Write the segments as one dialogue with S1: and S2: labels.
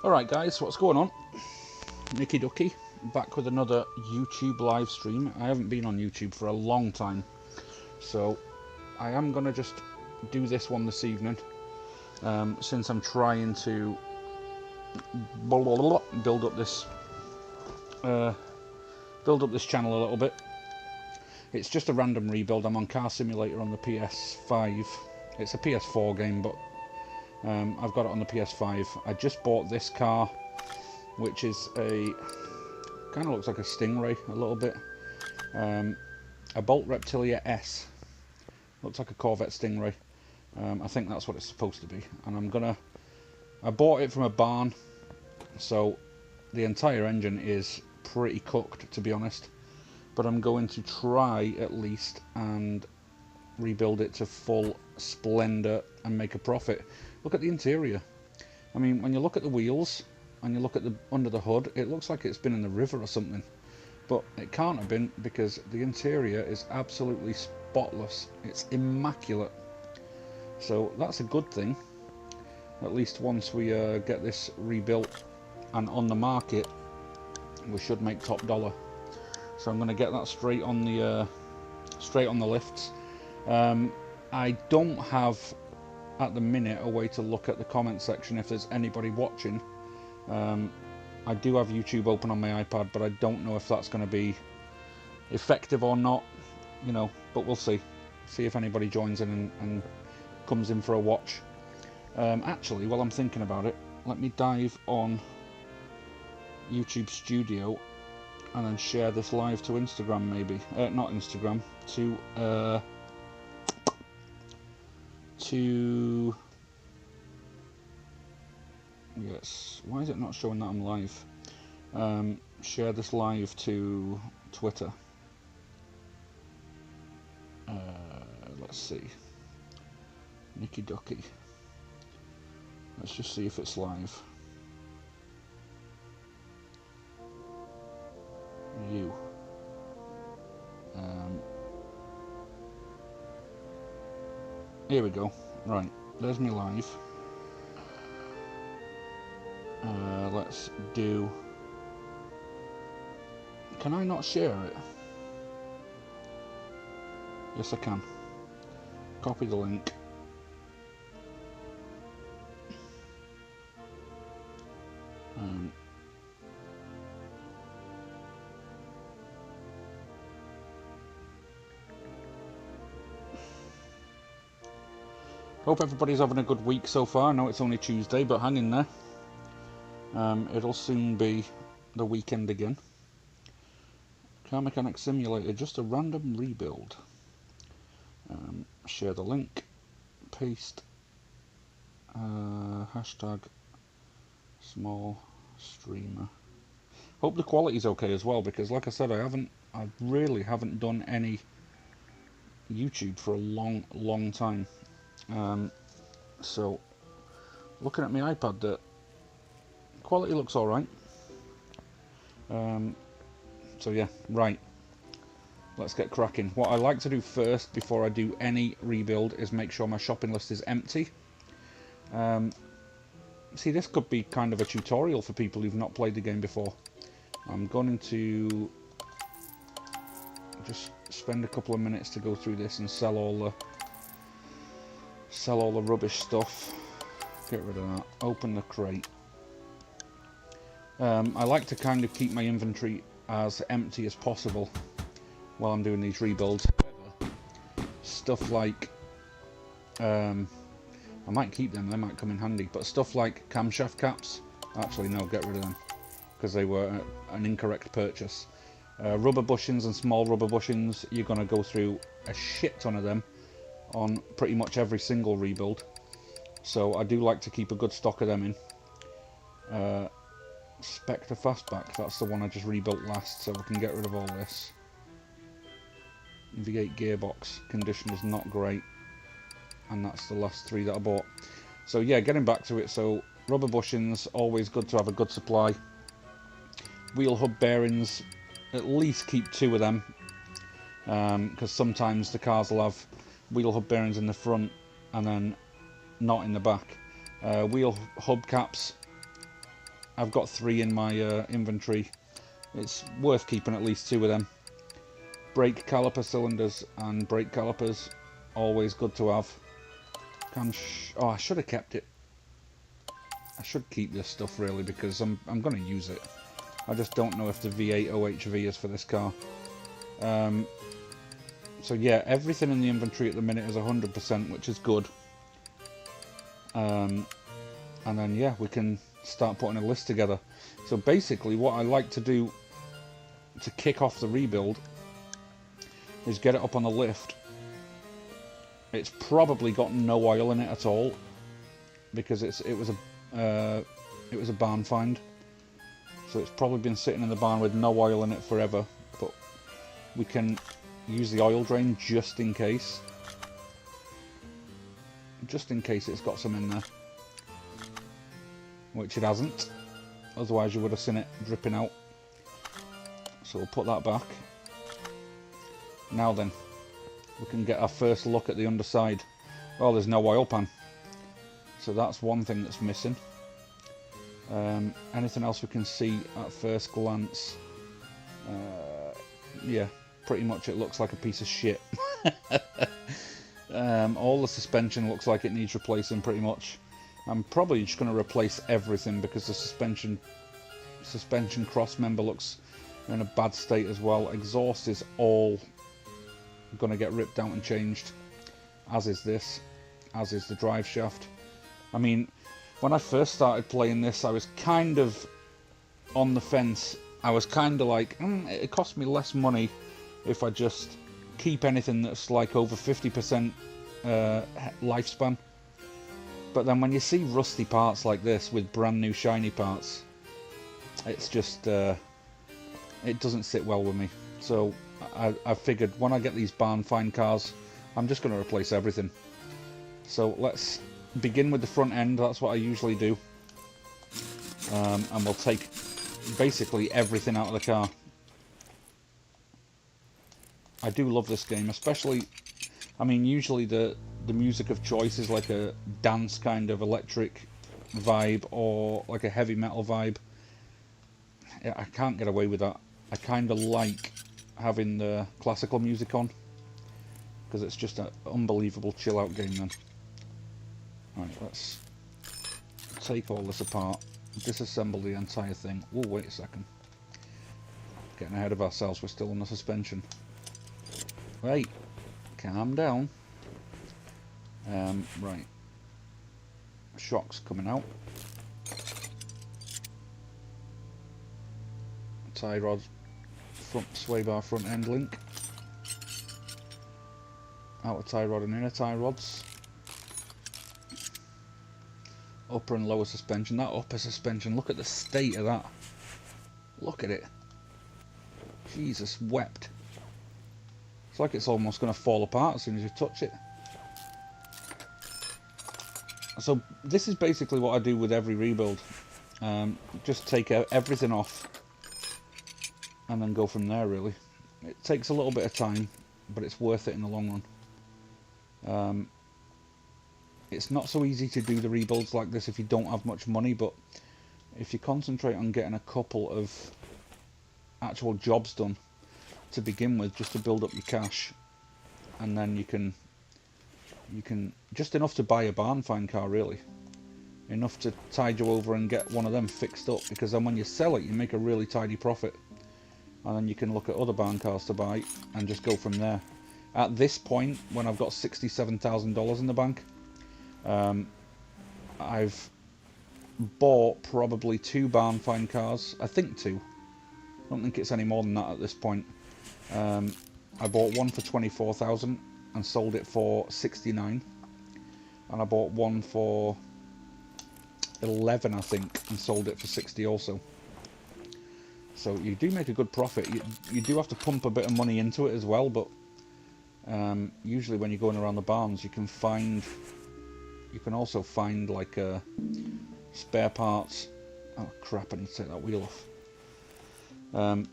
S1: Alright guys, what's going on? Nicky Ducky, back with another YouTube live stream. I haven't been on YouTube for a long time, so I am going to just do this one this evening, since I'm trying to build up this channel a little bit. It's just a random rebuild. I'm on Car Simulator on the PS5. It's a PS4 game, but I've got it on the PS5. I just bought this car, which is kind of looks like a Stingray a little bit. A Bolt Reptilia S. Looks like a Corvette Stingray. I think that's what it's supposed to be. And I bought it from a barn, so the entire engine is pretty cooked, to be honest. But I'm going to try at least and rebuild it to full splendor and make a profit. Look at the interior. I mean, when you look at the wheels and you look at the under the hood, it looks like it's been in the river or something, but it can't have been, because the interior is absolutely spotless. It's immaculate, so that's a good thing. At least once we get this rebuilt and on the market, we should make top dollar. So I'm going to get that straight on the lifts. I don't have at the minute a way to look at the comment section if there's anybody watching. I do have YouTube open on my iPad, but I don't know if that's going to be effective or not, you know, but we'll see if anybody joins in and comes in for a watch. Actually, while I'm thinking about it, let me dive on YouTube Studio and then share this live to Instagram, maybe. Not Instagram, to yes, why is it not showing that I'm live? Share this live to Twitter. Let's see, Nicky Ducky. Let's just see if it's live. You. Here we go. Right, there's me live. Let's do... Can I not share it? Yes, I can. Copy the link. Hope everybody's having a good week so far. I know it's only Tuesday, but hang in there. It'll soon be the weekend again. Car Mechanic Simulator, just a random rebuild. Share the link, paste, hashtag small streamer. Hope the quality's okay as well, because like I said, I really haven't done any YouTube for a long time. So looking at my iPad, the quality looks alright. So yeah, right, let's get cracking. What I like to do first before I do any rebuild is make sure my shopping list is empty. See, this could be kind of a tutorial for people who've not played the game before. I'm going to just spend a couple of minutes to go through this and sell all the rubbish stuff. Get rid of that. Open the crate. I like to kind of keep my inventory as empty as possible while I'm doing these rebuilds. Stuff like I might keep them, they might come in handy, but stuff like camshaft caps, actually no, get rid of them, because they were an incorrect purchase. Rubber bushings and small rubber bushings, you're going to go through a shit ton of them on pretty much every single rebuild, so I do like to keep a good stock of them in. Spectre Fastback, that's the one I just rebuilt last, so we can get rid of all this. V8 gearbox, condition is not great, and that's the last three that I bought. So yeah, getting back to it, so rubber bushings, always good to have a good supply. Wheel hub bearings, at least keep 2 of them, because sometimes the cars will have wheel hub bearings in the front and then not in the back. Wheel hubcaps, I've got 3 in my inventory. It's worth keeping at least 2 of them. Brake caliper cylinders and brake calipers, always good to have. Oh, I should have kept it. I should keep this stuff really because I'm going to use it. I just don't know if the V8 OHV is for this car. So yeah, everything in the inventory at the minute is 100%, which is good. And then yeah, we can start putting a list together. So basically what I like to do to kick off the rebuild is get it up on the lift. It's probably got no oil in it at all because it was a barn find. So it's probably been sitting in the barn with no oil in it forever, but we can use the oil drain just in case. Just in case it's got some in there. Which it hasn't. Otherwise you would have seen it dripping out. So we'll put that back. Now then, we can get our first look at the underside. Oh, there's no oil pan. So that's one thing that's missing. Anything else we can see at first glance? Yeah, pretty much it looks like a piece of shit. All the suspension looks like it needs replacing pretty much. I'm probably just going to replace everything because the suspension cross member looks in a bad state as well. Exhaust is all going to get ripped out and changed, as is this, as is the drive shaft. I mean, when I first started playing this, I was kind of on the fence. I was kind of like, it cost me less money if I just keep anything that's like over 50% lifespan. But then when you see rusty parts like this with brand new shiny parts, it's just, it doesn't sit well with me. So I figured when I get these barn find cars, I'm just going to replace everything. So let's begin with the front end. That's what I usually do. And we'll take basically everything out of the car. I do love this game, especially, I mean, usually the music of choice is like a dance kind of electric vibe or like a heavy metal vibe. I can't get away with that. I kind of like having the classical music on because it's just an unbelievable chill out game then. Right, let's take all this apart, disassemble the entire thing. Oh, wait a second. Getting ahead of ourselves, we're still on the suspension. Right, calm down. Right. Shocks coming out. Tie rod, front sway bar, front end link. Outer tie rod and inner tie rods. Upper and lower suspension. That upper suspension, look at the state of that. Look at it. Jesus wept. It's like it's almost going to fall apart as soon as you touch it. So this is basically what I do with every rebuild. Just take everything off and then go from there really. It takes a little bit of time, but it's worth it in the long run. It's not so easy to do the rebuilds like this if you don't have much money, but if you concentrate on getting a couple of actual jobs done to begin with, just to build up your cash, and then you can just enough to buy a barn find car really, enough to tide you over and get one of them fixed up, because then when you sell it you make a really tidy profit, and then you can look at other barn cars to buy and just go from there. At this point, when I've got $67,000 in the bank, I've bought probably 2 barn find cars. I think 2. I don't think it's any more than that at this point. I bought one for 24,000 and sold it for 69, and I bought one for 11, I think, and sold it for 60 also. So you do make a good profit. You do have to pump a bit of money into it as well, but usually when you're going around the barns, you can also find like spare parts. Oh crap, I need to take that wheel off.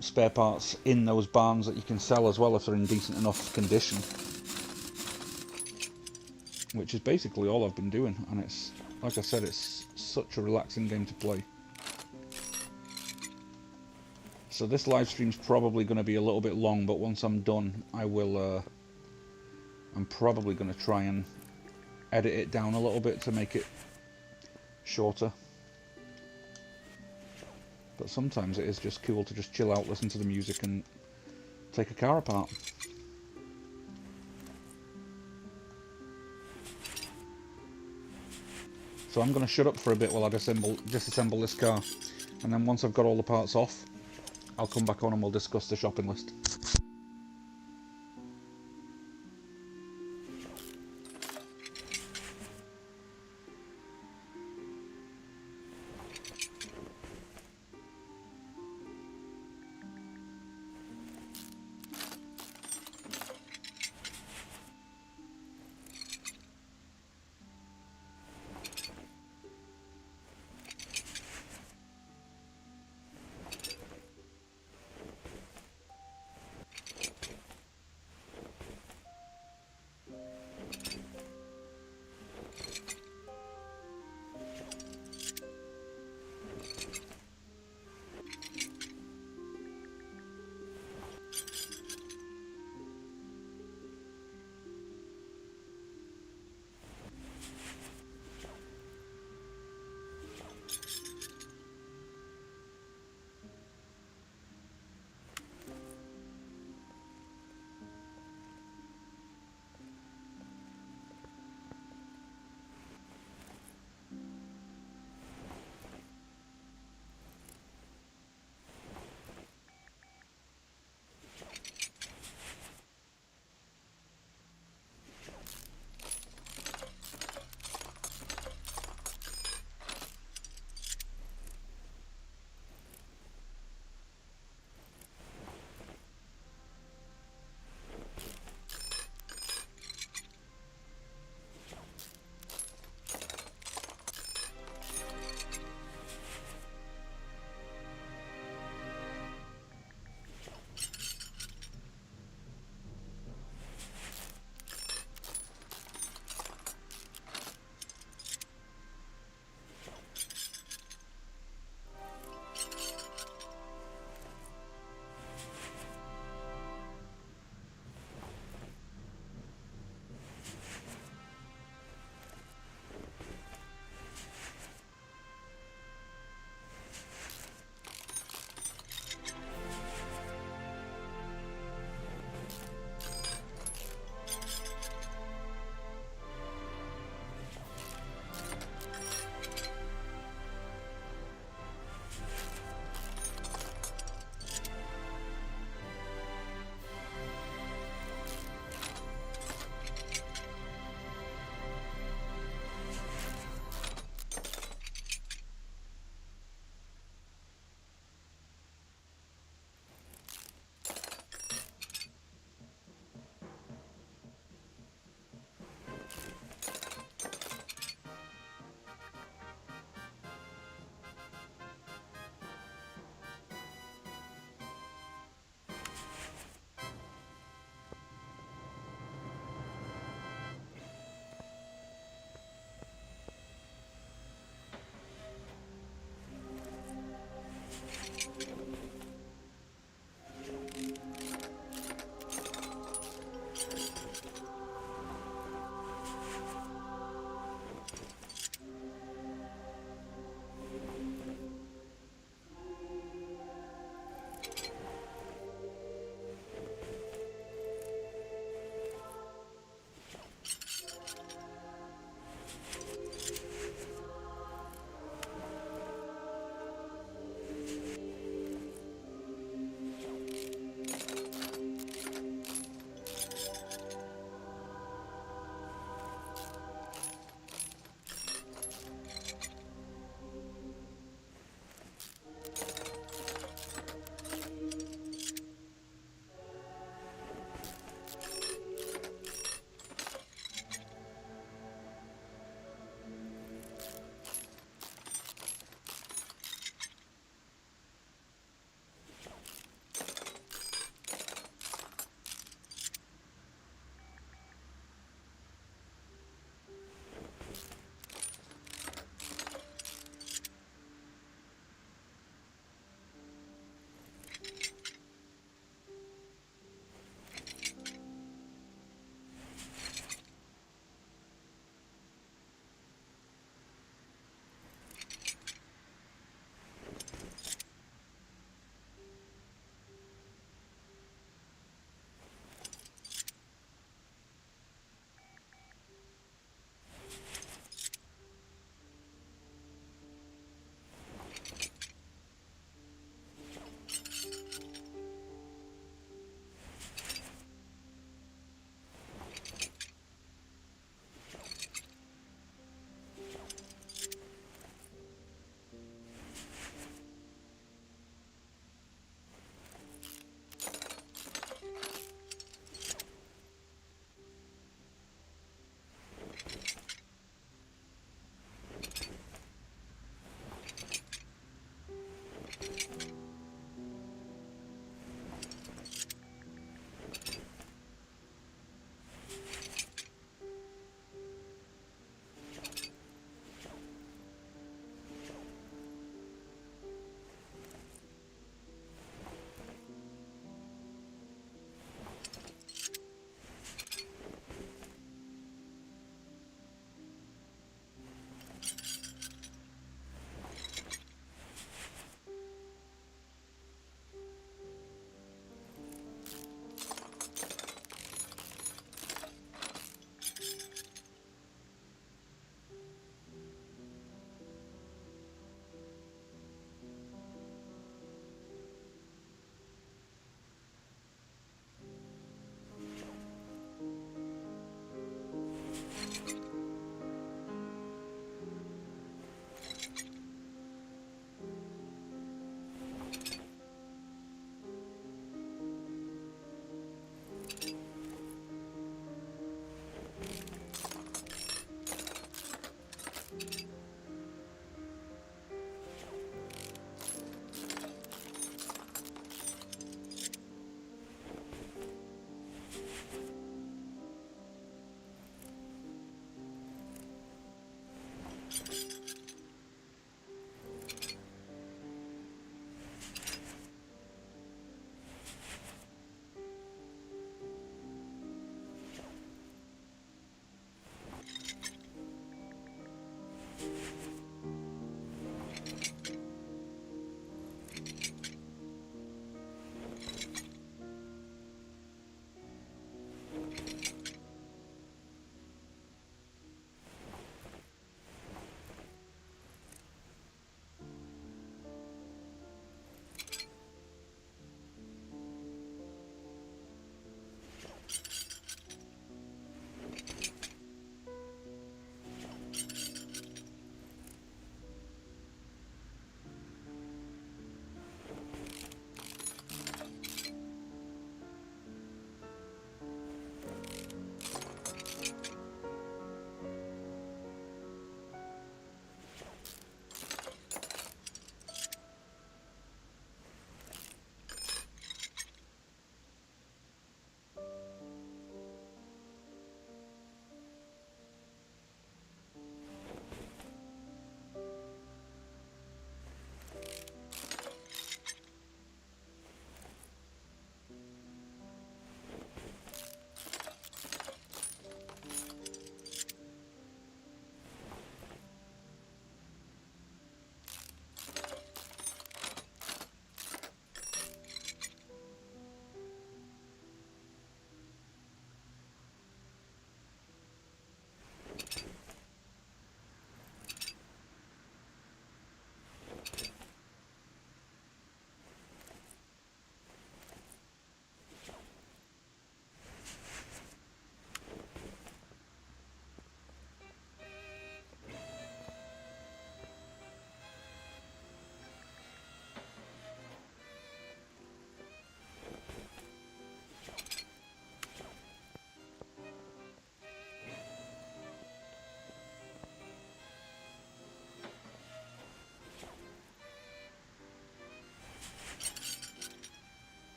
S1: Spare parts in those barns that you can sell as well if they're in decent enough condition, which is basically all I've been doing, and it's, like I said, it's such a relaxing game to play. So this live stream's probably going to be a little bit long, but once I'm done, I will. I'm probably going to try and edit it down a little bit to make it shorter. But sometimes it is just cool to just chill out, listen to the music, and take a car apart. So I'm going to shut up for a bit while I disassemble this car, and then once I've got all the parts off, I'll come back on and we'll discuss the shopping list.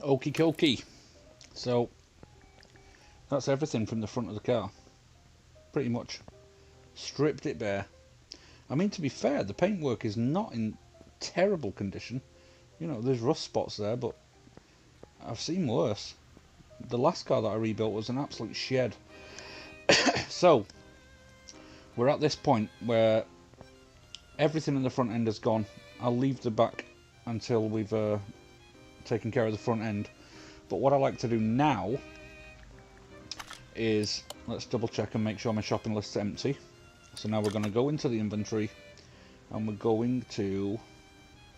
S1: Okie dokie. So that's everything from the front of the car. Pretty much stripped it bare. I mean, to be fair, the paintwork is not in terrible condition. You know, there's rust spots there, but I've seen worse. The last car that I rebuilt was an absolute shed. So we're at this point where everything in the front end is gone. I'll leave the back until we've taken care of the front end. But what I like to do now is, let's double check and make sure my shopping list's empty. So now we're going to go into the inventory and we're going to,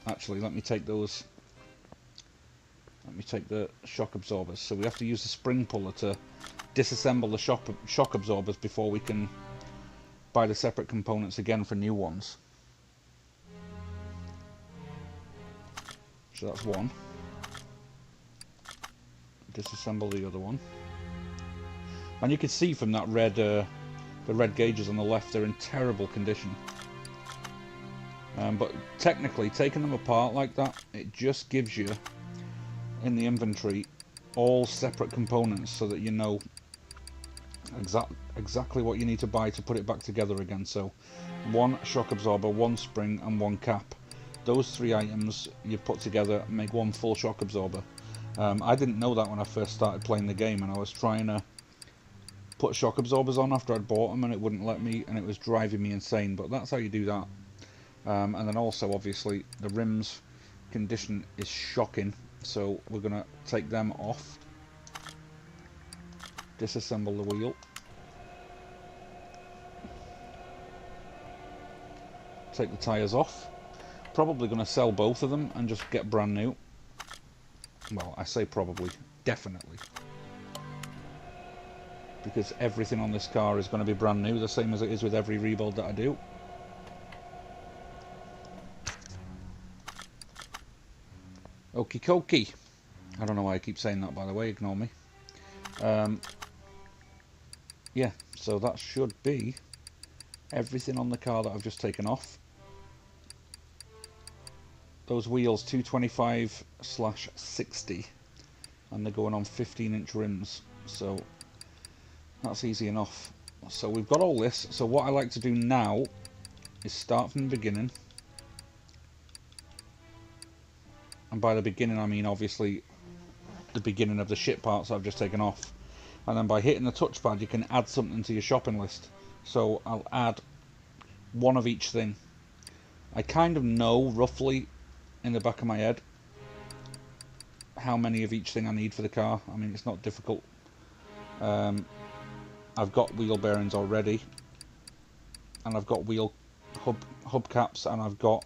S1: actually let me take those, let me take the shock absorbers. So we have to use the spring puller to disassemble the shock absorbers before we can buy the separate components again for new ones. So that's one. Disassemble the other one. And you can see from that red, the red gauges on the left, they're in terrible condition. But technically, taking them apart like that, it just gives you, in the inventory, all separate components so that you know exactly what you need to buy to put it back together again. So, one shock absorber, one spring, and one cap. Those three items you put together make one full shock absorber. I didn't know that when I first started playing the game, and I was trying to put shock absorbers on after I'd bought them and it wouldn't let me, and it was driving me insane. But that's how you do that. And then also, obviously, the rims condition is shocking, so we're going to take them off, disassemble the wheel, take the tyres off. Probably going to sell both of them and just get brand new. Well, I say probably, definitely, because everything on this car is going to be brand new, the same as it is with every rebuild that I do. Okie dokie. I don't know why I keep saying that, by the way, ignore me. Yeah, so that should be everything on the car that I've just taken off. Those wheels, 225/60, and they're going on 15-inch rims, so that's easy enough. So we've got all this, so what I like to do now is start from the beginning. And by the beginning I mean obviously the beginning of the shit parts that I've just taken off. And then by hitting the touchpad you can add something to your shopping list. So I'll add one of each thing. I kind of know roughly in the back of my head how many of each thing I need for the car. I mean, it's not difficult. I've got wheel bearings already, and I've got wheel hubcaps, and I've got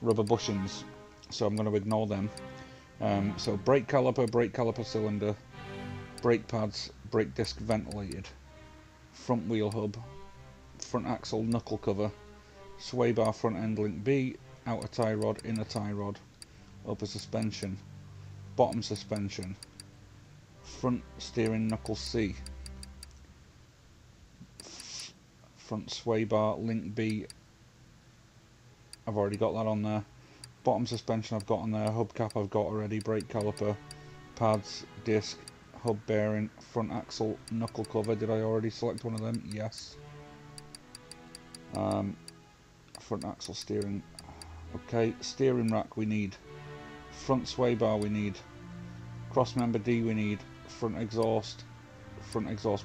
S1: rubber bushings, so I'm going to ignore them. So brake caliper cylinder, brake pads, brake disc ventilated, front wheel hub, front axle knuckle cover, sway bar front end link B, outer tie rod, inner tie rod, upper suspension, bottom suspension, front steering knuckle C, front sway bar link B, I've already got that on there, bottom suspension I've got on there, hubcap I've got already, brake caliper, pads, disc, hub bearing, front axle knuckle cover. Did I already select one of them? Yes. Front axle steering. Okay, steering rack we need, front sway bar we need, cross member D we need, front exhaust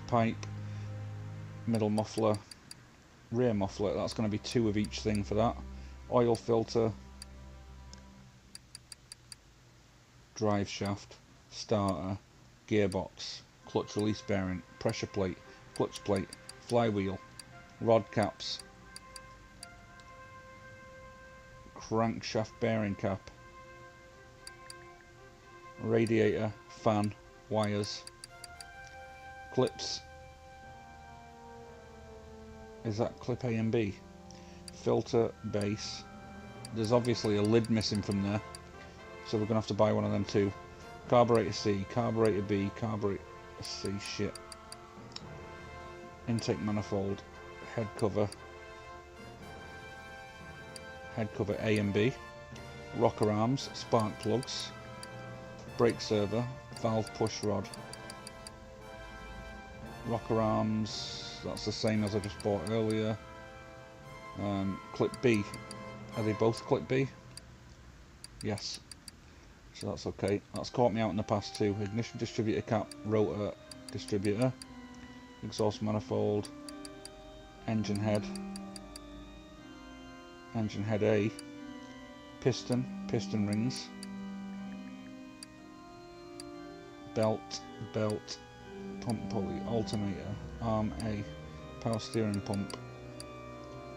S1: pipe, middle muffler, rear muffler. That's going to be 2 of each thing for that. Oil filter, drive shaft, starter, gearbox, clutch release bearing, pressure plate, clutch plate, flywheel, rod caps, crankshaft bearing cap, radiator, fan, wires, clips. Is that clip A and B? Filter, base. There's obviously a lid missing from there, so we're going to have to buy one of them too. Carburetor C, carburetor B, carburetor C, shit. Intake manifold, head cover A and B, rocker arms, spark plugs, brake servo, valve push rod, rocker arms, that's the same as I just bought earlier. Clip B, are they both clip B? Yes, so that's okay. That's caught me out in the past too. Ignition distributor cap, rotor distributor, exhaust manifold, engine head A, piston rings, belt, pump pulley, alternator, arm A, power steering pump,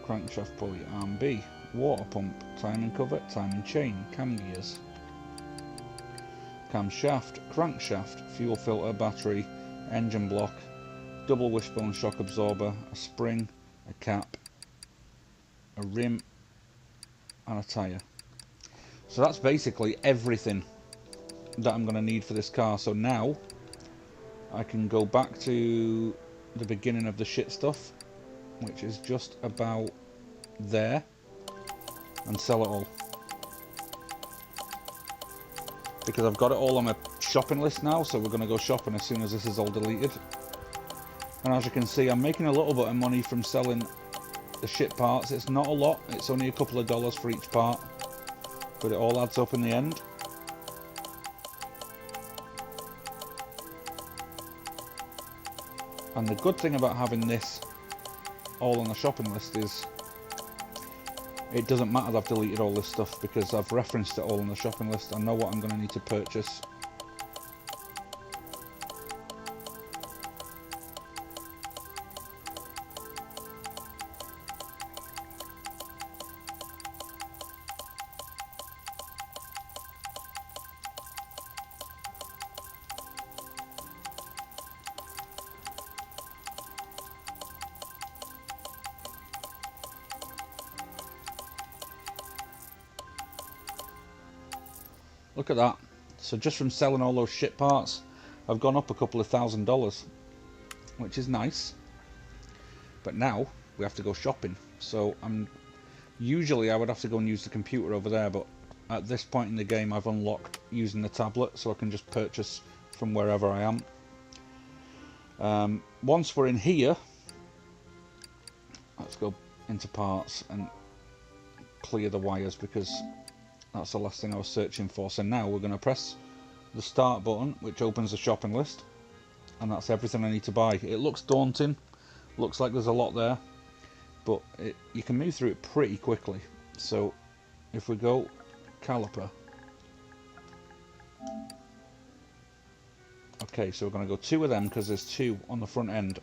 S1: crankshaft pulley, arm B, water pump, timing cover, timing chain, cam gears, camshaft, crankshaft, fuel filter, battery, engine block, double wishbone shock absorber, a spring, a cap, a rim, and a tyre. So that's basically everything that I'm going to need for this car. So now I can go back to the beginning of the shit stuff, which is just about there, and sell it all, because I've got it all on my shopping list now. So we're going to go shopping as soon as this is all deleted. And as you can see, I'm making a little bit of money from selling the shit parts. It's not a lot, it's only a couple of dollars for each part, but it all adds up in the end. And the good thing about having this all on the shopping list is it doesn't matter that I've deleted all this stuff, because I've referenced it all on the shopping list. I know what I'm going to need to purchase. Look at that. So just from selling all those shit parts, I've gone up a couple of $1,000, which is nice. But now we have to go shopping. So usually I would have to go and use the computer over there, but at this point in the game I've unlocked using the tablet, so I can just purchase from wherever I am. Once we're in here, let's go into parts and clear the wires, because that's the last thing I was searching for. So now we're going to press the start button, which opens the shopping list, and that's everything I need to buy. It looks daunting, looks like there's a lot there, but you can move through it pretty quickly. So if we go caliper, okay, so we're going to go 2 of them because there's 2 on the front end.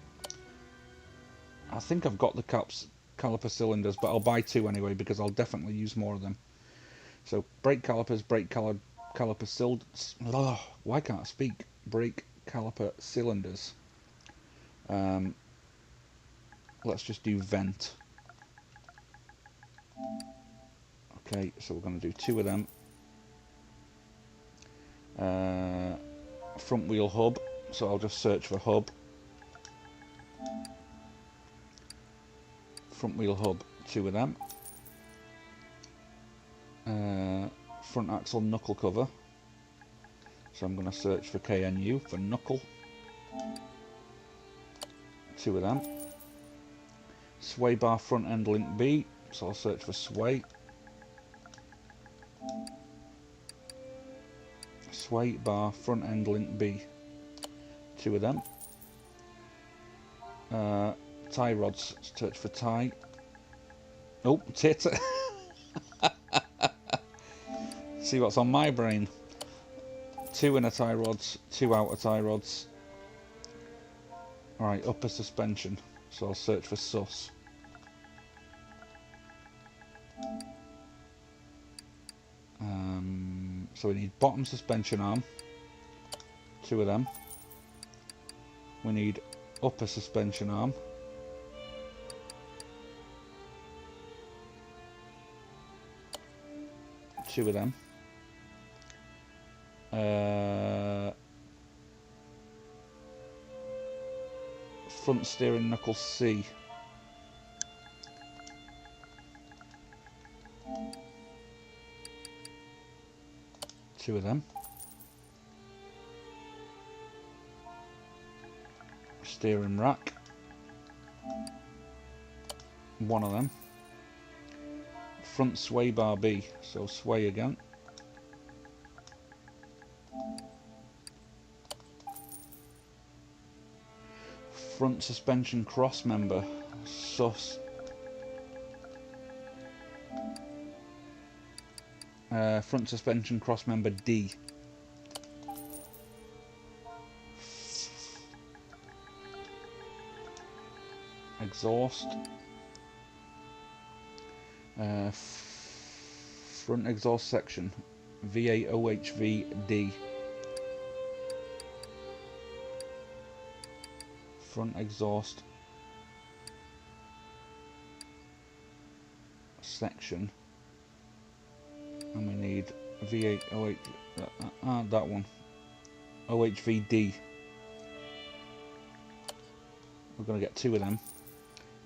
S1: I think I've got the caliper cylinders, but I'll buy 2 anyway because I'll definitely use more of them. So brake calipers, caliper cylinders. Why can't I speak? Brake caliper cylinders. Let's just do vent. Okay, so we're going to do 2 of them. Front wheel hub, so I'll just search for hub. Front wheel hub, 2 of them. Front axle knuckle cover, so I'm going to search for KNU for knuckle, 2 of them. Sway bar front end link B, so I'll search for sway. Sway bar front end link B, 2 of them. Tie rods, search for tie. Oh, tit. See what's on my brain. 2 inner tie rods, 2 outer tie rods. Alright, upper suspension, so I'll search for sus. So we need bottom suspension arm, 2 of them. We need upper suspension arm, 2 of them. Front steering knuckle C, 2 of them. Steering rack, 1 of them. Front sway bar B, so sway again. Front suspension cross member, sus. Front suspension cross member D. Exhaust. Front exhaust section, VAOHVD. Front exhaust section, and we need VAOH, that one, OHVD. We're going to get 2 of them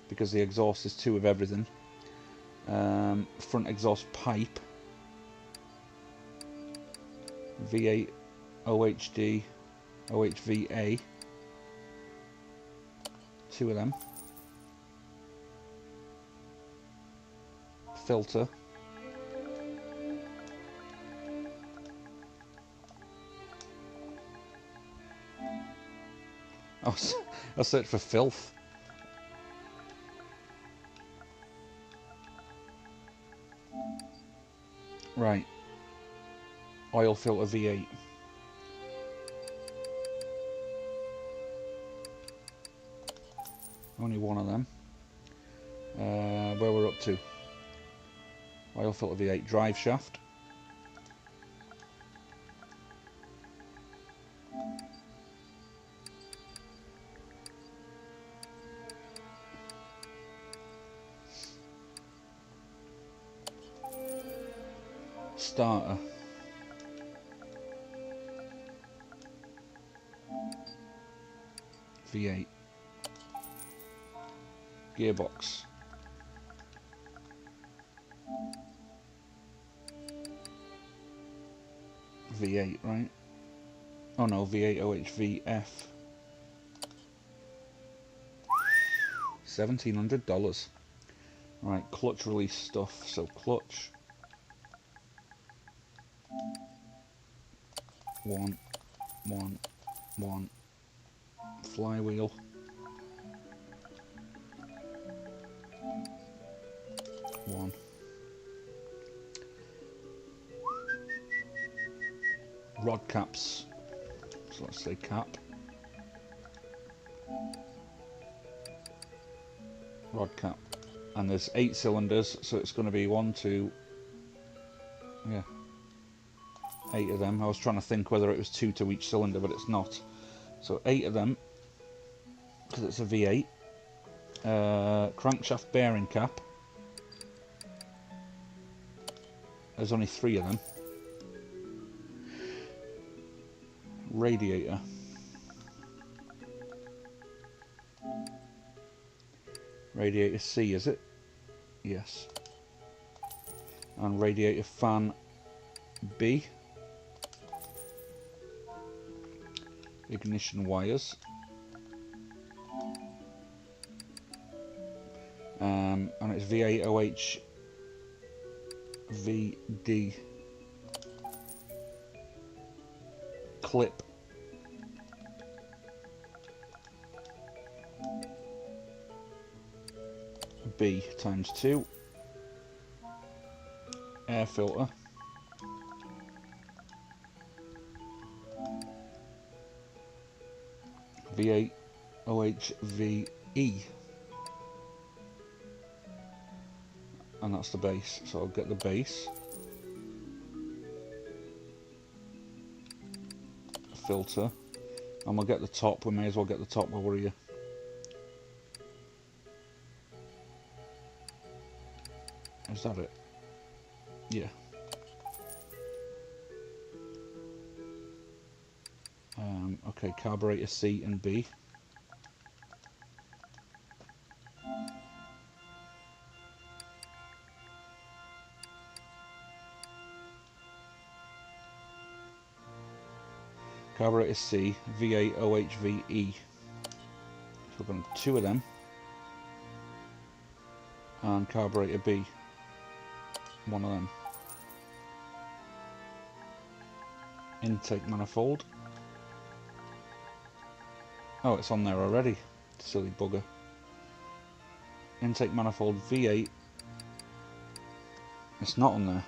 S1: because the exhaust is 2 of everything. Front exhaust pipe, VAOHD, OHVA, 2 of them. Filter. I'll search for filth. Right. Oil filter V8. Only 1 of them. Where we're up to. Oil filter V8. Drive shaft. Starter. V8. Gearbox. V8, right? Oh no, V8 OHVF. $1,700. Right, clutch release stuff. So clutch. 1, 1, 1. Flywheel. 1. rod caps. So let's say cap. Rod cap. And there's 8 cylinders, so it's going to be 1, 2, yeah, 8 of them. I was trying to think whether it was 2 to each cylinder, but it's not. So 8 of them, because it's a V8. Crankshaft bearing cap. There's only 3 of them. Radiator. Radiator C, is it? Yes. And radiator fan B. Ignition wires. And it's V8OH VD clip. B times 2. Air filter. V8OHVE. And that's the base, so I'll get the base. Filter. And we'll get the top, we may as well get the top while we're here. Is that it? Yeah. Okay, carburetor C and B. Carburetor C, V8OHVE. So we're going to 2 of them. And carburetor B, 1 of them. Intake manifold. Oh, it's on there already. Silly bugger. Intake manifold V8. It's not on there.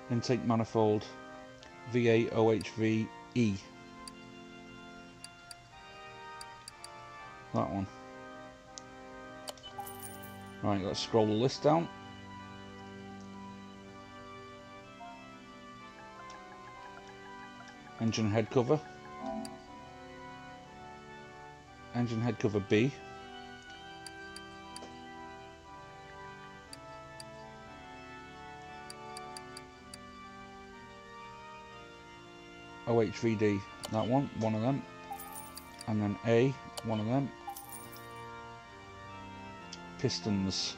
S1: Intake manifold V8OHVE. That one. Right, let's scroll the list down. Engine head cover. Engine head cover B. OHVD, that one of them. And then A, 1 of them. Pistons.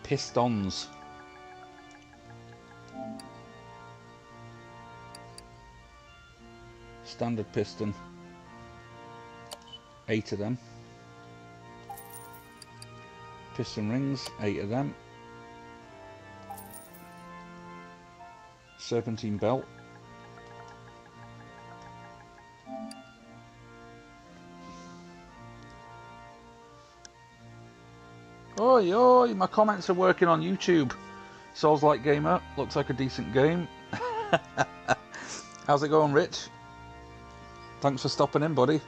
S1: Pistons. Standard piston. 8 of them. Piston rings, 8 of them. Serpentine belt. Oi, oi, my comments are working on YouTube. Souls-like gamer, looks like a decent game. How's it going, Rich? Thanks for stopping in, buddy.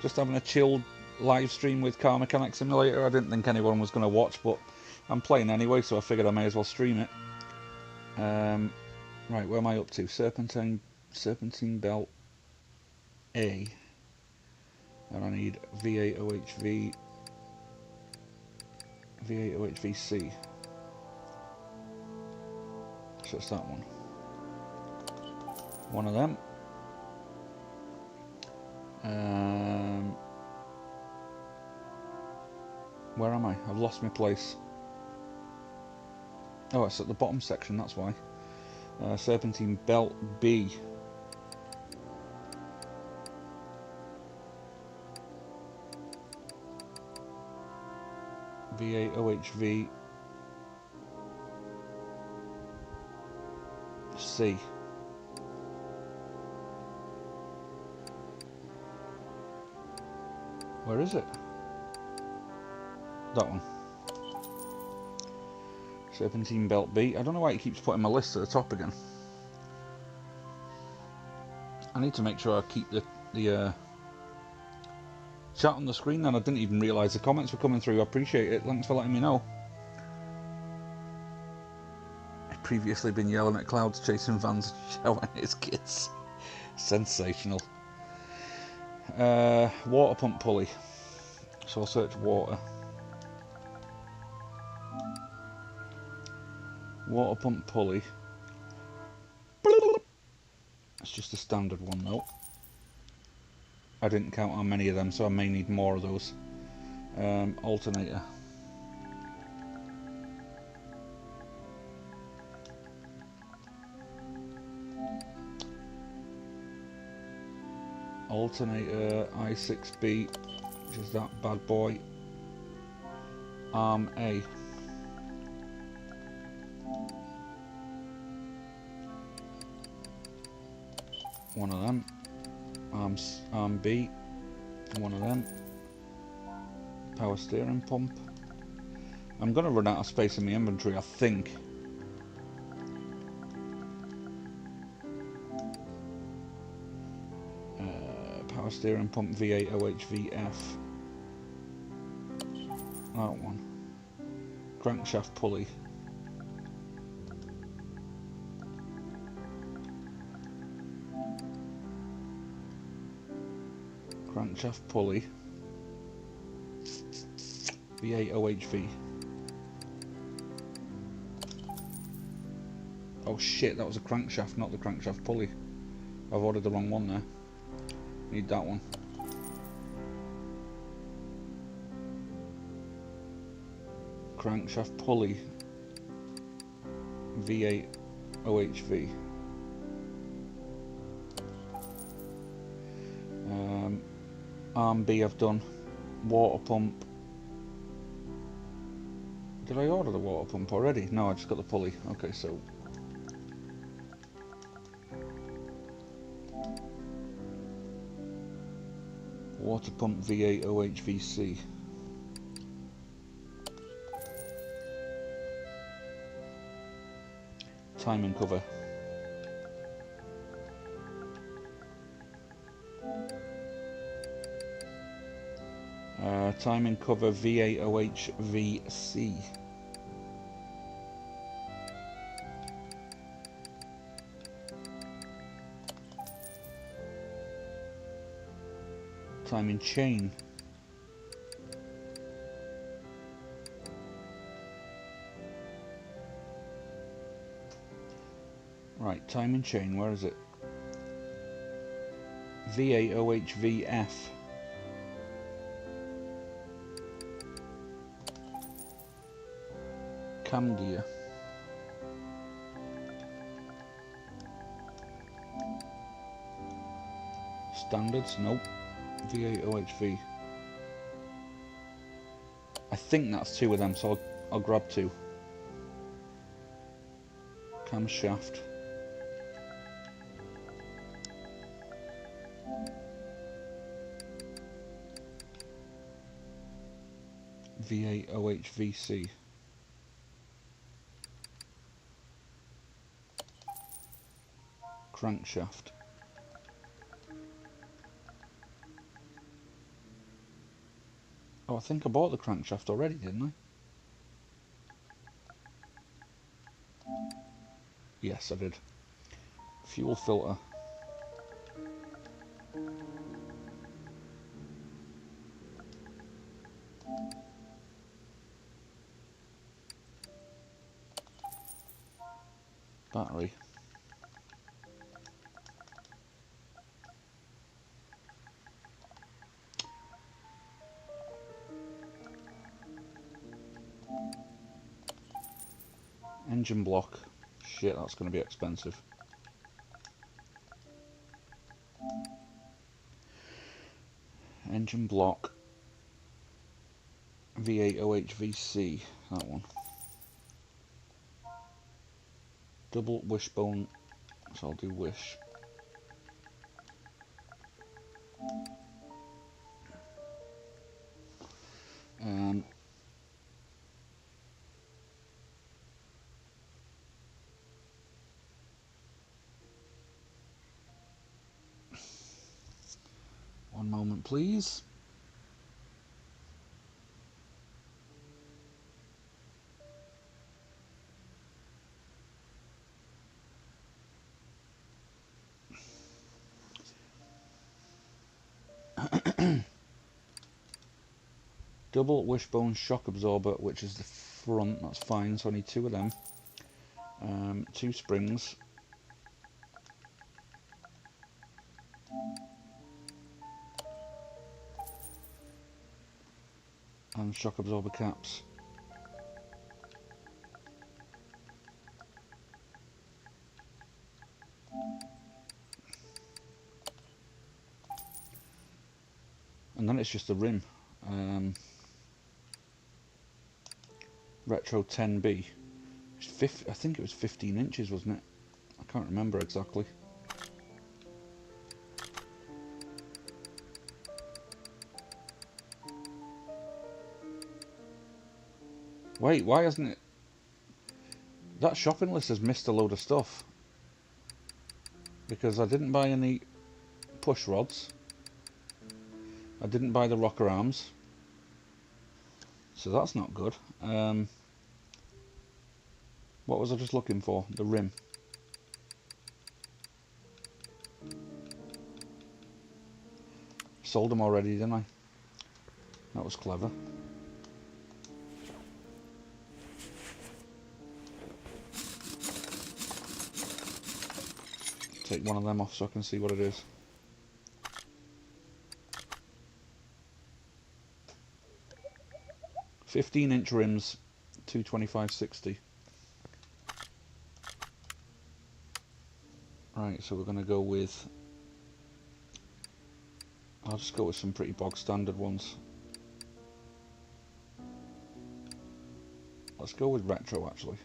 S1: Just having a chilled live stream with Car Mechanic Simulator. I didn't think anyone was going to watch, but I'm playing anyway, so I figured I may as well stream it. Right, where am I up to? Serpentine belt A. And I need V8OHVC. So it's that one. 1 of them. Where am I? I've lost my place. Oh, it's at the bottom section, that's why. Serpentine belt B. V8OHV C. Where is it? That one. Serpentine Belt B. I don't know why it keeps putting my list at the top again. I need to make sure I keep the chat on the screen, and I didn't even realise the comments were coming through. I appreciate it. Thanks for letting me know. I've previously been yelling at clouds, chasing vans, shouting at his kids. Sensational. Water pump pulley. So I'll search water. Water pump pulley. It's just a standard one though. I didn't count how many of them, so I may need more of those. Alternator. Alternator I6B, which is that bad boy. Arm A. One of them. Arm B. One of them. Power steering pump. I'm going to run out of space in my inventory, I think. Power steering pump V8 OHVF. That one. Crankshaft pulley. Crankshaft pulley. V8 OHV. Oh shit, that was a crankshaft, not the crankshaft pulley. I've ordered the wrong one there. Need that one. Crankshaft pulley. V8 OHV. Arm B I've done. Water pump. Did I order the water pump already? No, I just got the pulley. Okay, so water pump V8 OHVC. Timing cover. Timing cover V8 OHVC. Timing chain. Right, timing chain, where is it? V8 OHVF. Cam gear. Standards, nope. V8 OHV. I think that's two of them, so I'll grab two. Camshaft. V8 OHVC. Crankshaft. Oh, I think I bought the crankshaft already, didn't I? Yes, I did. Fuel filter. Battery. Engine block. Shit, that's going to be expensive. Engine block. V8 OHVC. That one. Double wishbone. So I'll do wish. One moment, please. Double wishbone shock absorber, which is the front, that's fine, so I need 2 of them. 2 springs. And shock absorber caps. And then it's just the rim. Retro 10B. I think it was 15 inches, wasn't it? I can't remember exactly. Wait, why hasn't it... That shopping list has missed a load of stuff. Because I didn't buy any push rods. I didn't buy the rocker arms. So that's not good. What was I just looking for? The rim. Sold them already, didn't I? That was clever. Take one of them off so I can see what it is. "15-inch rims, 225/60. Right, so we're going to go with... I'll just go with some pretty bog standard ones. Let's go with retro, actually.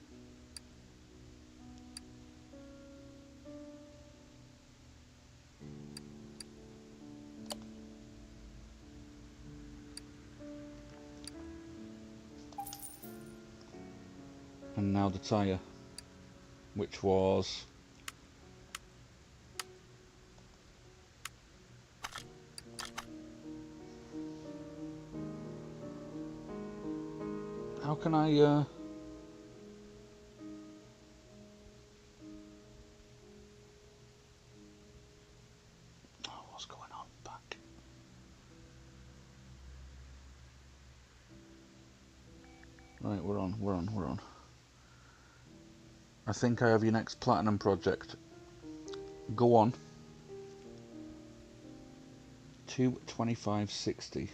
S1: And now the tyre, which was... How can I... Oh, what's going on back? Right, we're on. I think I have your next platinum project. Go on. 225/60.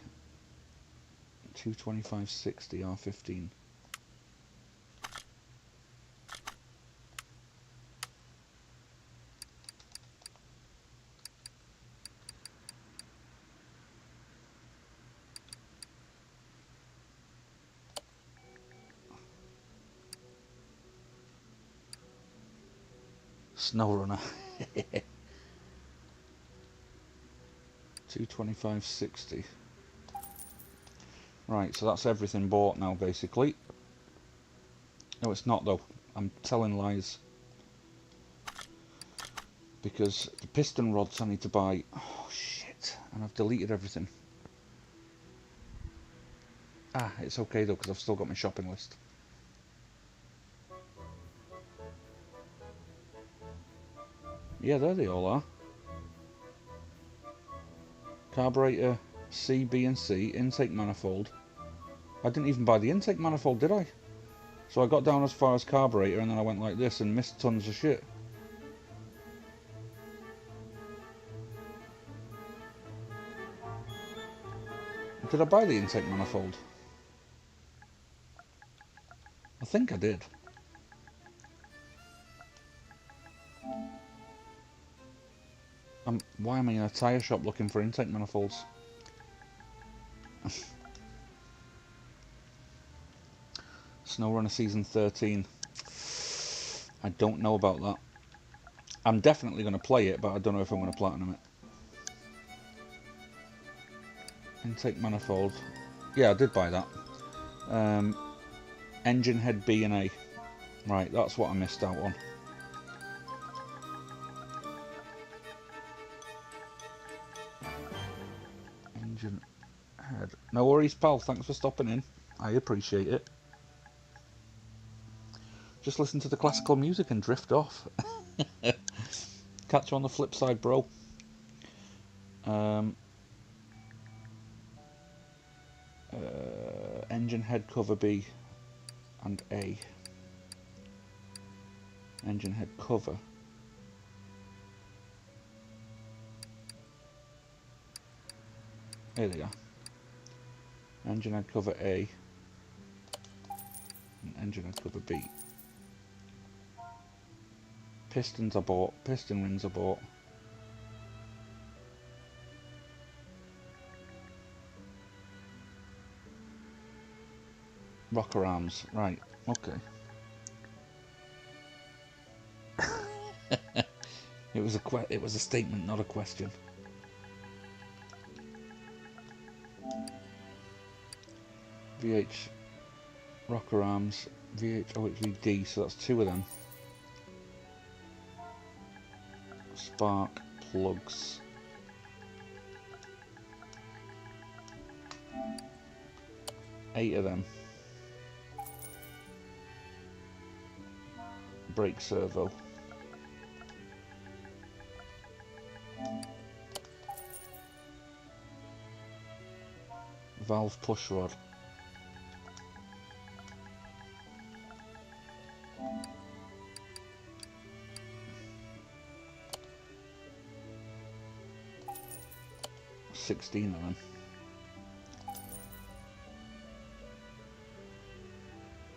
S1: 225/60 R15. Snow runner. 225/60. Right, so that's everything bought now, basically. No, it's not, though. I'm telling lies. Because the piston rods I need to buy... Oh, shit. And I've deleted everything. Ah, it's okay, though, because I've still got my shopping list. Yeah, there they all are. Carburetor C, B and C, intake manifold. I didn't even buy the intake manifold, did I? So I got down as far as carburetor and then I went like this and missed tons of shit. Did I buy the intake manifold? I think I did. Why am I in a tyre shop looking for intake manifolds? SnowRunner Season 13. I don't know about that. I'm definitely going to play it, but I don't know if I'm going to platinum it. Intake manifold. Yeah, I did buy that. Engine head B and A. Right, that's what I missed out on. Engine head. No worries, pal. Thanks for stopping in. I appreciate it. Just listen to the classical music and drift off. Catch you on the flip side, bro. Engine head cover B and A. Engine head cover. Here they are. Engine head cover A and engine head cover B. Pistons I bought. Piston rings I bought. Rocker arms. Right. Okay. It was a statement, not a question. VH rocker arms, VH OHVD, so that's 2 of them. Spark plugs. Eight of them. Brake servo. Valve push rod. $16 of them.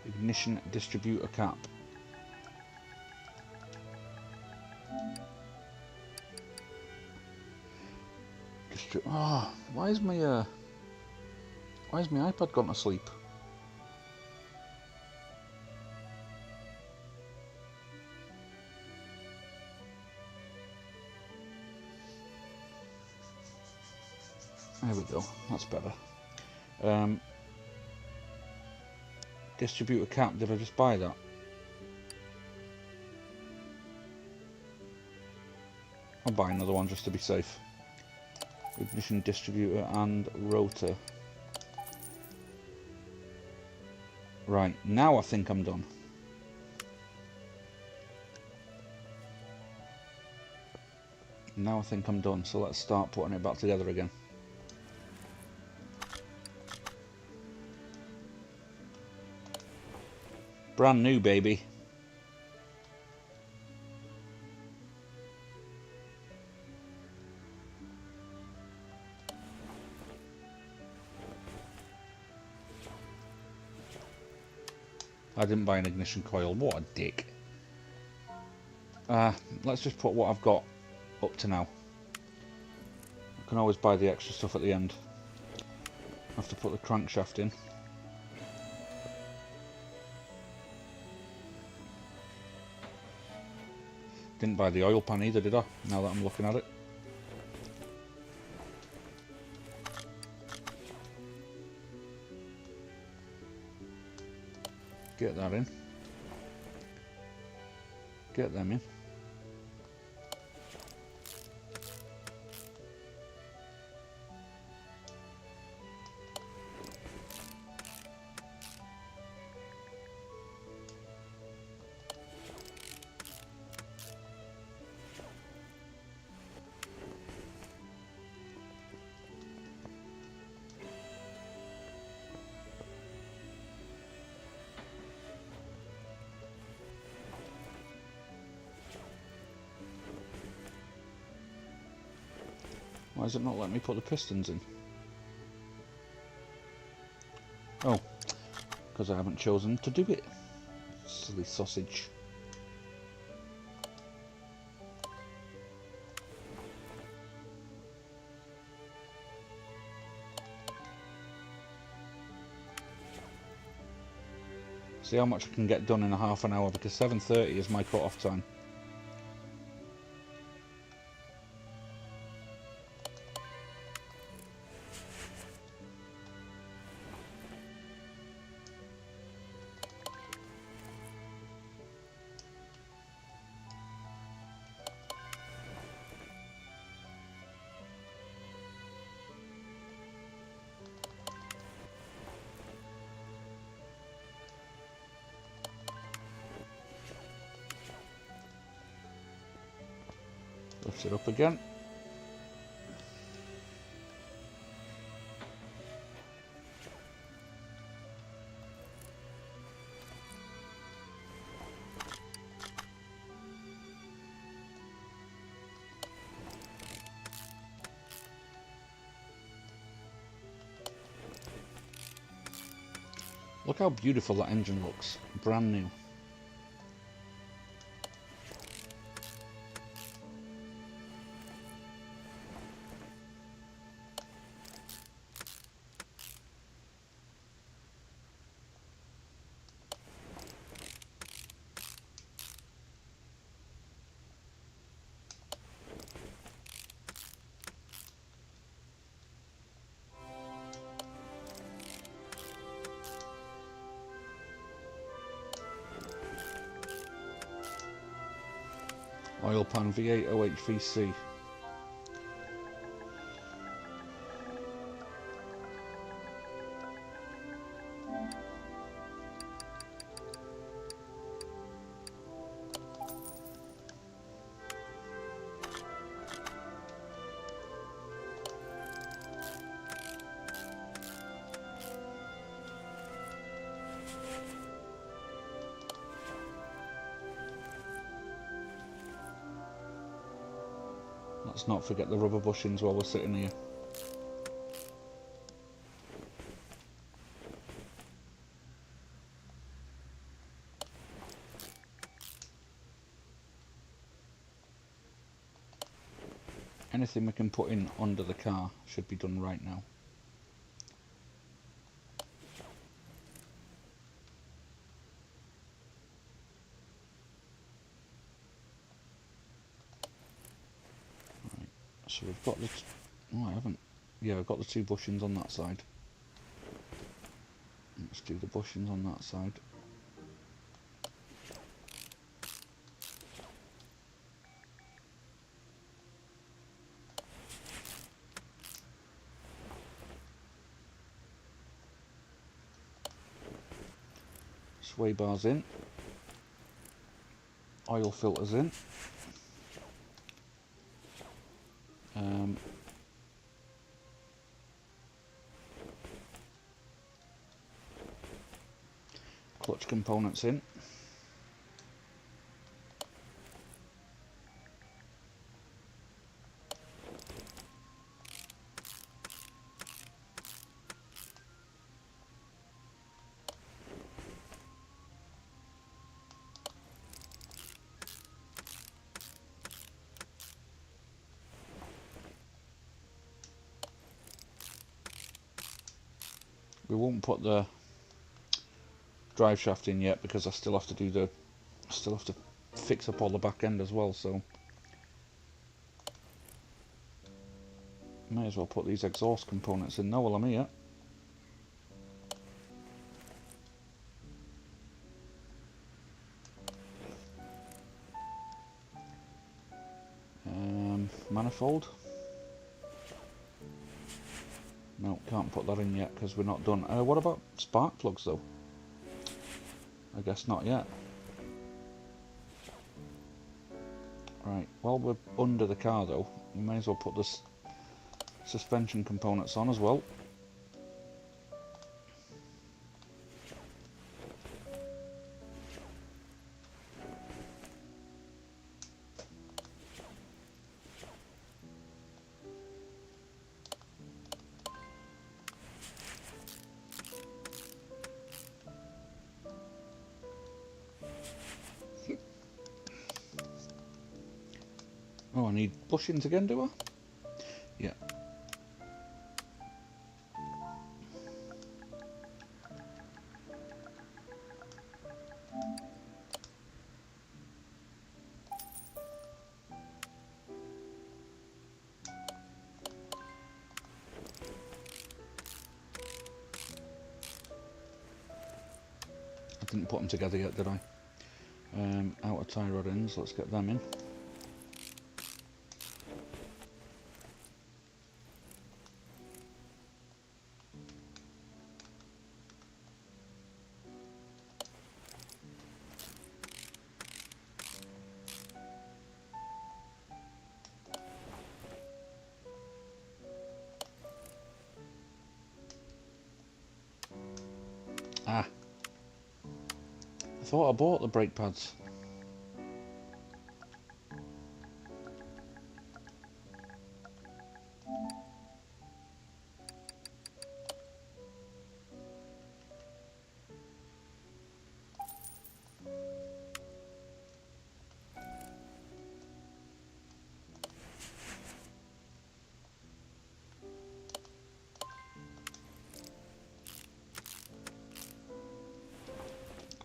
S1: Ignition distributor cap. Why is my iPad gone to sleep? There we go, that's better. Distributor cap, did I just buy that? I'll buy another one just to be safe. Ignition distributor and rotor. Right, now I think I'm done. Now I think I'm done, so let's start putting it back together again. Brand new, baby. I didn't buy an ignition coil. What a dick. Let's just put what I've got up to now. I can always buy the extra stuff at the end. I have to put the crankshaft in. Didn't buy the oil pan either, did I? Now that I'm looking at it. Get that in. Get them in. Why is it not letting me put the pistons in? Oh, because I haven't chosen to do it. Silly sausage. See how much I can get done in a half an hour, because 7:30 is my cut-off time. Lift it up again. Look how beautiful that engine looks, brand new. Oil pan V8 OHVC. Let's not forget the rubber bushings while we're sitting here. Anything we can put in under the car should be done right now. Right, so we've got the... Oh, I haven't... Yeah, I've got the two bushings on that side. Let's do the bushings on that side. Sway bars in, oil filters in, clutch components in, we won't put the drive shaft in yet because I still have to fix up all the back end as well, so may as well put these exhaust components in now while I'm here. Manifold. No, can't put that in yet because we're not done. What about spark plugs though? I guess not yet. Right, while we're under the car though, we may as well put the suspension components on as well. Oh, I need bushings again, do I? Yeah. I didn't put them together yet, did I? Outer tie rod ends, let's get them in. Ah, I thought I bought the brake pads.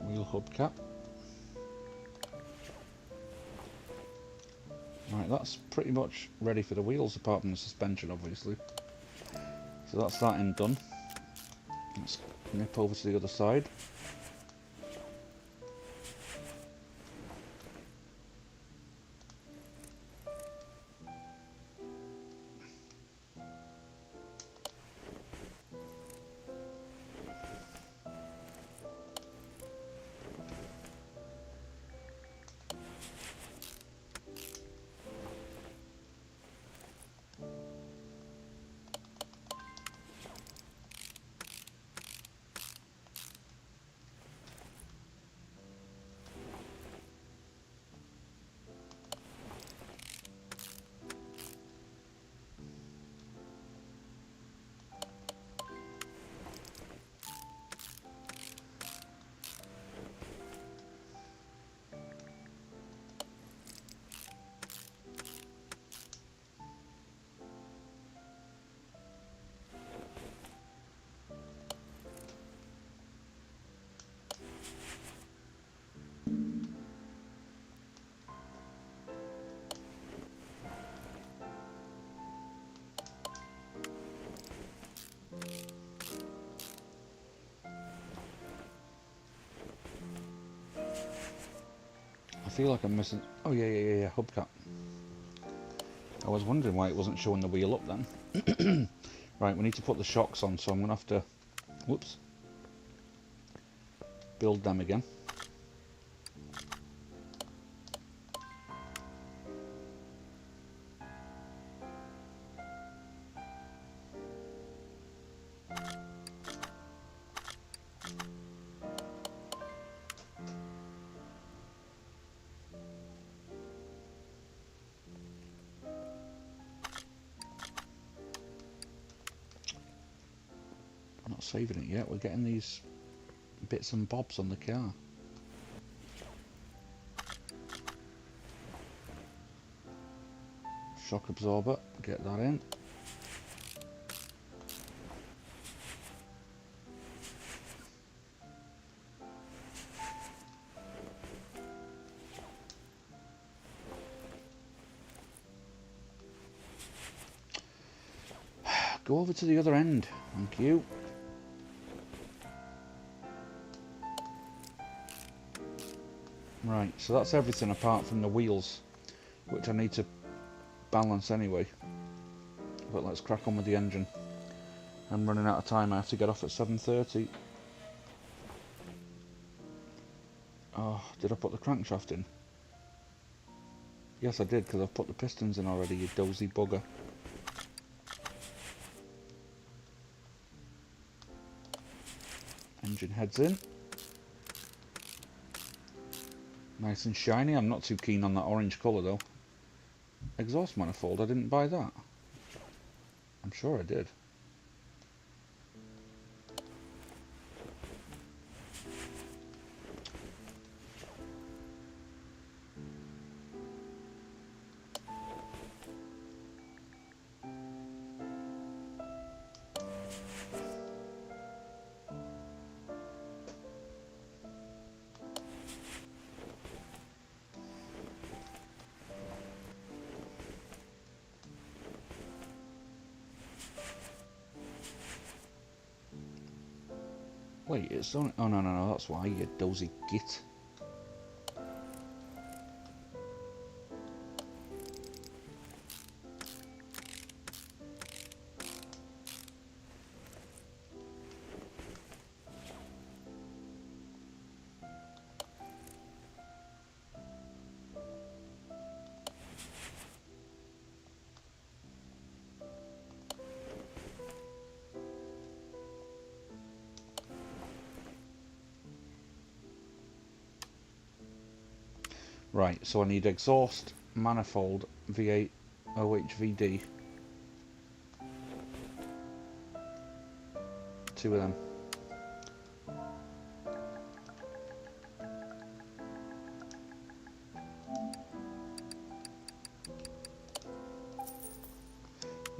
S1: Wheel hubcap. Right, that's pretty much ready for the wheels, apart from the suspension, obviously. So that's that end done. Let's nip over to the other side. I feel like I'm missing... Oh yeah, hubcap. I was wondering why it wasn't showing the wheel up then. Right, we need to put the shocks on, so I'm going to have to... Whoops. Build them again. I'm not saving it yet, we're getting these bits and bobs on the car. Shock absorber, get that in. Go over to the other end, thank you. Right, so that's everything apart from the wheels, which I need to balance anyway. But let's crack on with the engine. I'm running out of time, I have to get off at 7:30. Oh, did I put the crankshaft in? Yes I did, because I've put the pistons in already, you dozy bugger. Engine heads in. Nice and shiny, I'm not too keen on that orange colour though. Exhaust manifold, I didn't buy that. I'm sure I did. Wait, it's on... Oh no, that's why, you dozy git. Right, so I need exhaust, manifold, V8, OHVD. 2 of them.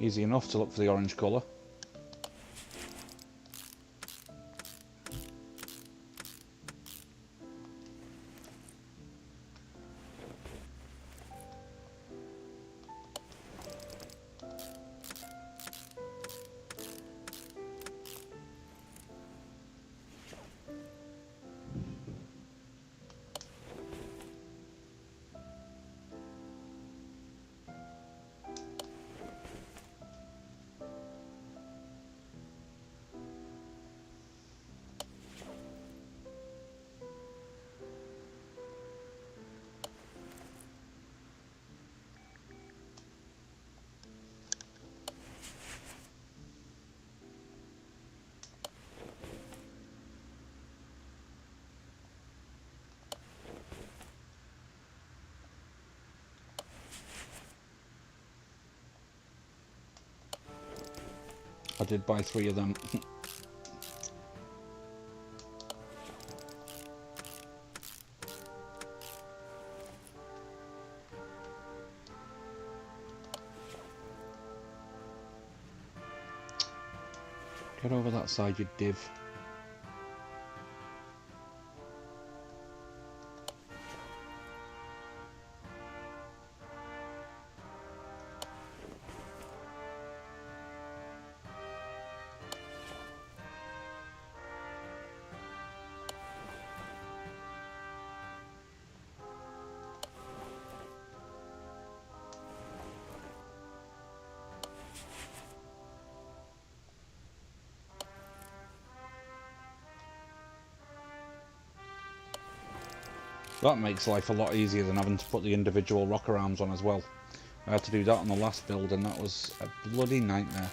S1: Easy enough to look for the orange colour. I did buy 3 of them. Get over that side, you div. That makes life a lot easier than having to put the individual rocker arms on as well. I had to do that on the last build and that was a bloody nightmare.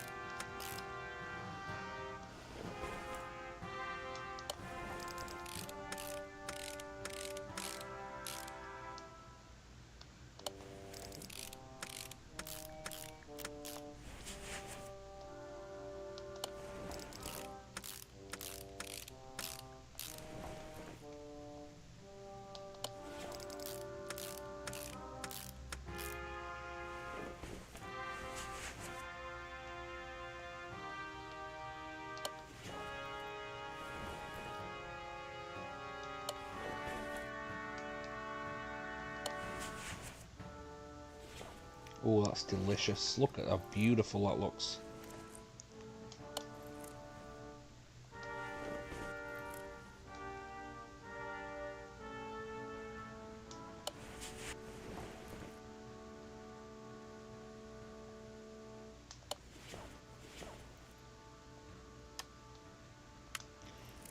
S1: Oh, that's delicious. Look at how beautiful that looks.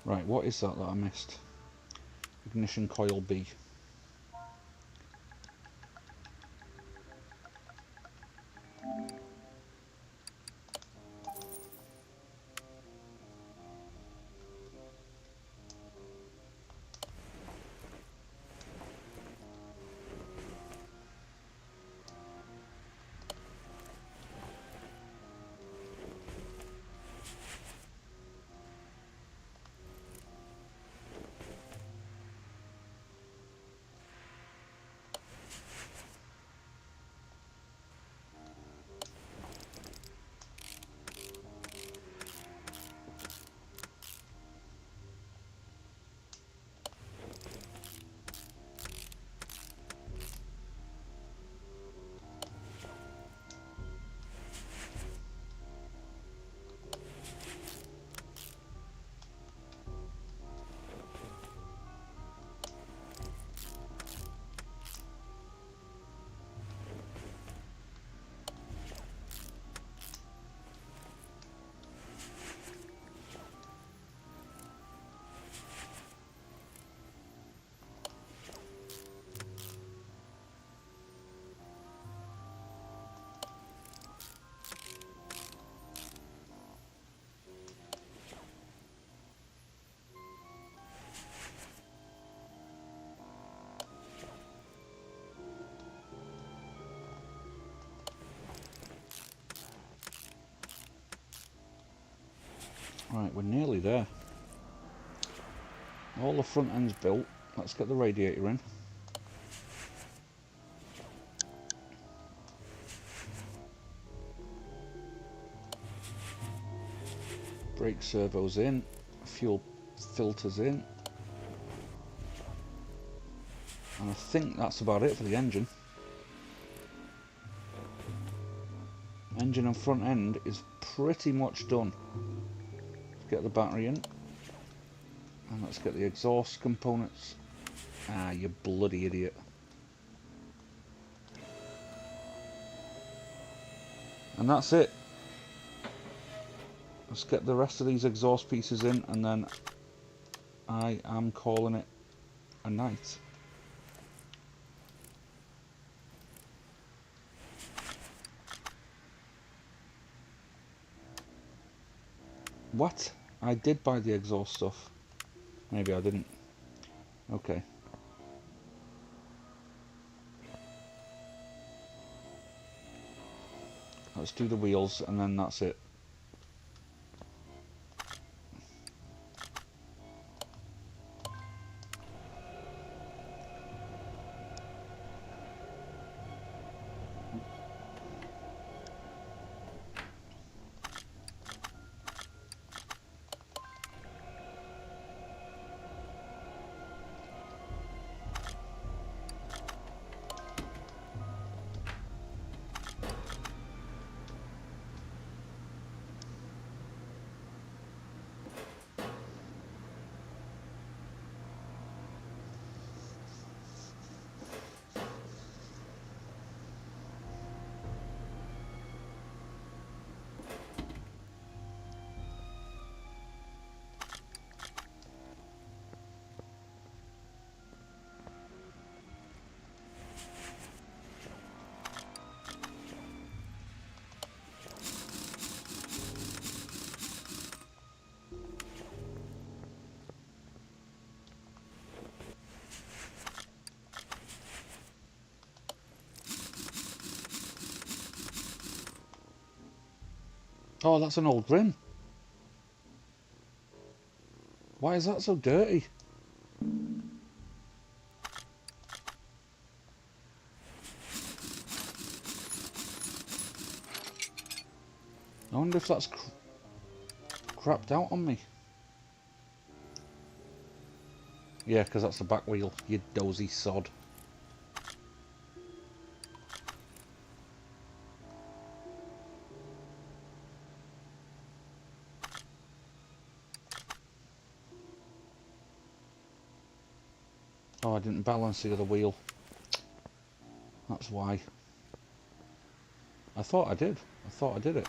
S1: Right, what is that I missed? Ignition coil B. Right, we're nearly there. All the front end's built. Let's get the radiator in. Brake servos in. Fuel filters in. And I think that's about it for the engine. Engine and front end is pretty much done. Let's get the battery in. And let's get the exhaust components. Ah, you bloody idiot. And that's it. Let's get the rest of these exhaust pieces in, and then I am calling it a night. What? I did buy the exhaust stuff. Maybe I didn't. Okay. Let's do the wheels, and then that's it. Oh, that's an old rim. Why is that so dirty? I wonder if that's crapped out on me. Yeah, because that's the back wheel, you dozy sod. Oh, I didn't balance the other wheel. That's why. I thought I did. I thought I did it.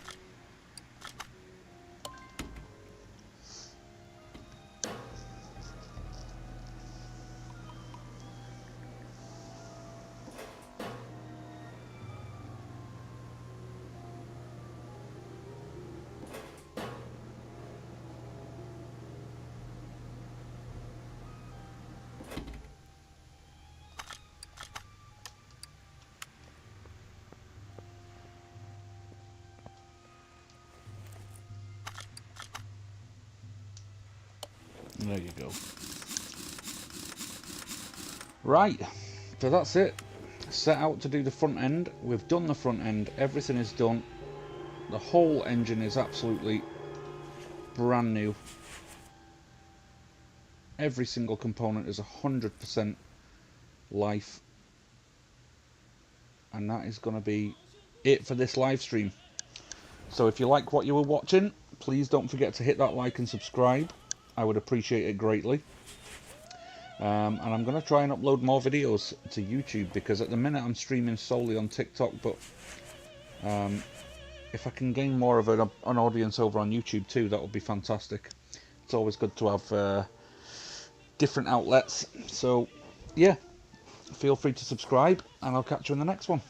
S1: There you go. Right, so that's it. Set out to do the front end. We've done the front end. Everything is done. The whole engine is absolutely brand new. Every single component is 100% life. And that is going to be it for this live stream. So if you like what you were watching, please don't forget to hit that like and subscribe. I would appreciate it greatly. And I'm going to try and upload more videos to YouTube, because at the minute I'm streaming solely on TikTok, but if I can gain more of an audience over on YouTube too, that would be fantastic. It's always good to have different outlets. So yeah, feel free to subscribe, and I'll catch you in the next one.